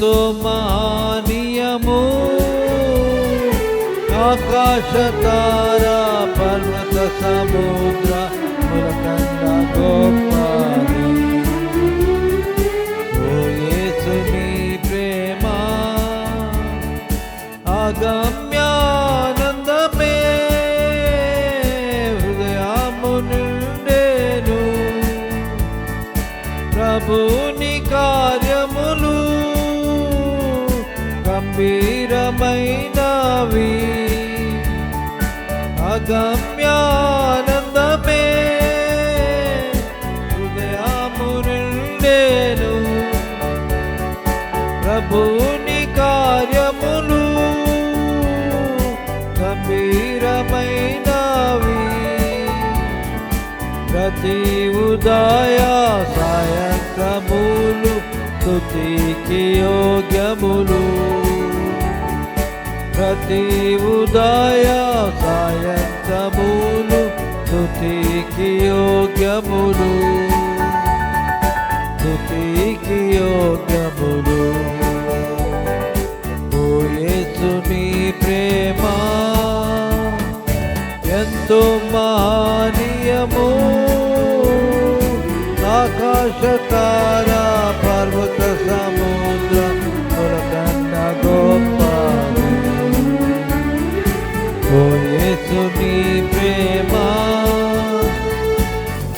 ఎంతో మహనీయము ఆకాశ తార పర్వత సముద్ర ములకన్నా గొప్పది ఓ యేసు నీ ప్రేమ అగమ్యానందమే హృదయము నిండెను ప్రభుని కార్యములు గంభీరమైనవి అగమ్యానందమే హృదయము నిండెను ప్రభుని కార్యములు గంభీరమైనవి ప్రతి ఉదయ సాయంత్రములు స్తుతికి యోగ్యములు ప్రతి ఉదయ సాయంత్రములు స్తుతికి యోగ్యములు స్తుతికి యోగ్యములు ఓ యేసు నీ ప్రేమ ఎంతో మహనీయము ఆకాశ తార పర్వత సముద్ర ములకన్నా గొప్పది ఓ యేసు నీ ప్రేమ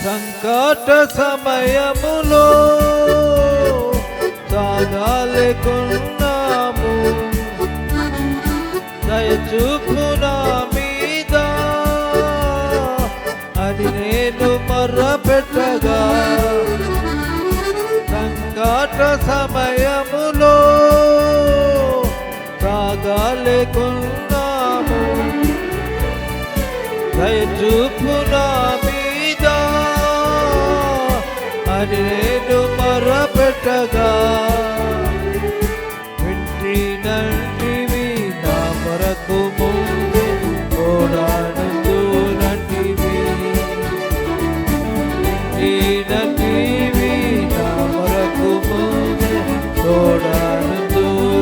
సంకట సమయములో సాగాలేకున్నాము దయచూపు నా మీద అని నేను మొర్రపెట్టగా సంకట సమయములో సాగాలేకున్నాము దయచూపు నా మీద అని నేను మొర్రపెట్టగా వింటినంటివి నా మొరకు ముందు ఓడాడుతునంటివి వింటినంటివి నా మొరకు ముందు ఓడాడుతునంటివి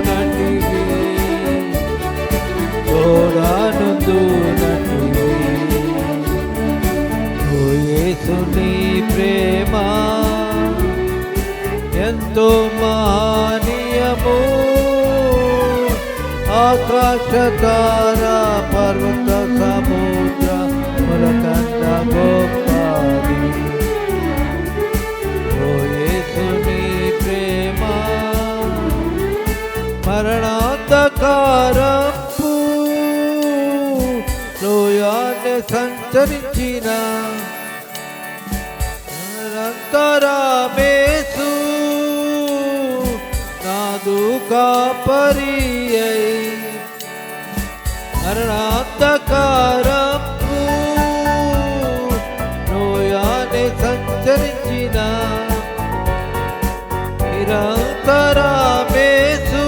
ఓడాడుతునంటివి ఓ యేసు నీ ప్రేమ ఎంతో మహనీయము ఆకాశ తార పర్వత సముద్ర ములకన్నా గొప్పది ఓ యేసు నీ ప్రేమ మరణాంధకారపు లోయాన్ని సంచరించిన నిరంతరమేసు నాదు కాపరియై మరణాంధకారపు లోయాన్ని సంచరించిన నిరంతరమేసు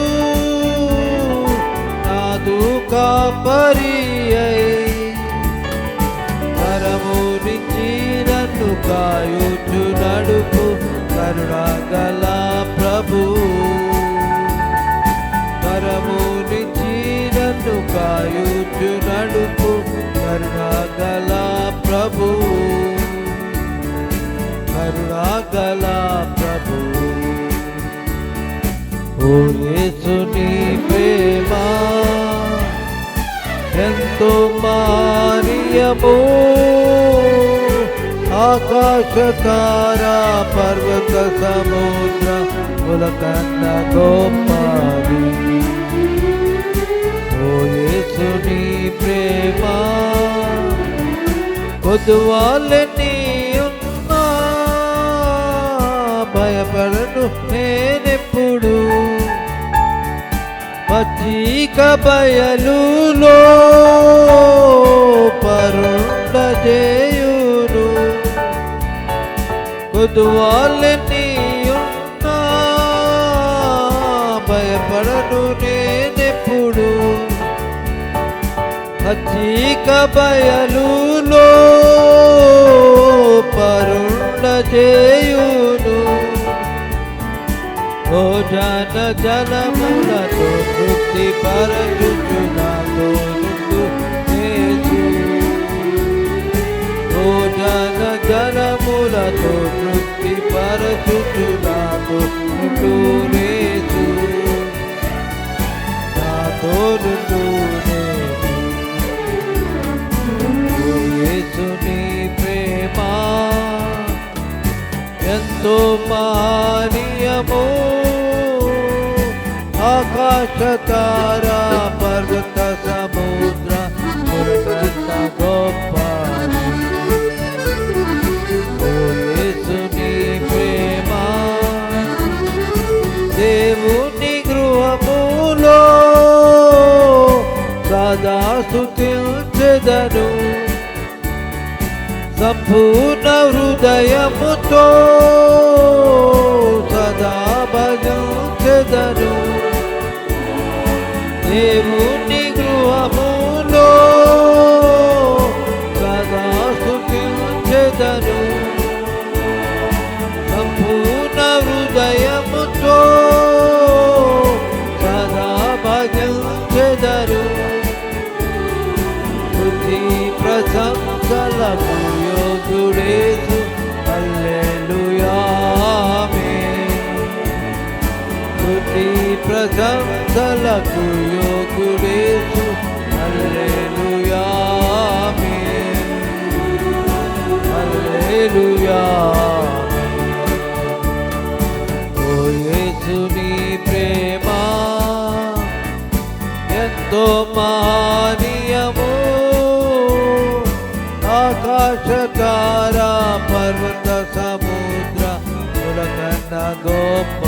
నాదు కాపరియై కరమురించి నన్ను కాయుచు నడుపు కరుణగల ప్రభు కరమురించి నన్ను కాయుచు నడుపు కరుణగల ప్రభు కరుణగల ప్రభు ఓ యేసు నీ ప్రేమ ఎంతో మహనీయము ఆకాశ తార పర్వత సముద్ర ములకన్నా గొప్పది ఓ యేసు నీ ప్రేమ కొద్దువాళ్ళని ఉన్నా భయపడను నేనెప్పుడు పచ్చిక బయలులో పరుండజేయును కొద్దువాళ్ళని ఉన్నా భయపడను నేనెప్పుడు పచ్చిక బయలులో పరుండజేయును ఓ భోజన జలములతో తృప్తి పరచుచు నాతో నుండు యేసు. భోజన జలములతో తృప్తి పరచుచు నాతో నుండు యేసు. నాతో నుండు యేసుని ప్రేమ ఎంతో మానీయము. ఆకాశ తారా పర్వత సముద్ర పురగంత గొప్ప. యేసుని ప్రేమ దేవుని గృహములో సదా స్తుతించెదను. సంపూర్ణ హృదయముతో సదా భజించెదను. దేవుని గృహములో సదా స్తుతించెదను. సంపూర్ణ హృదయముతో సదా భజించెదను. స్తుతి ప్రశంసలకు యోగ్యుడేసు. హల్లెలూయా ఆమేన్. స్తుతి ప్రశంసలకు యోగ్యుడేసు. హల్లెలూయా ఆమేన్. హల్లెలూయా ఆమేన్. ఓ యేసుని ప్రేమ ఎంతో మానీయము. ఆకాశ తారా పర్వత సముద్ర పులకన్న గొప్ప.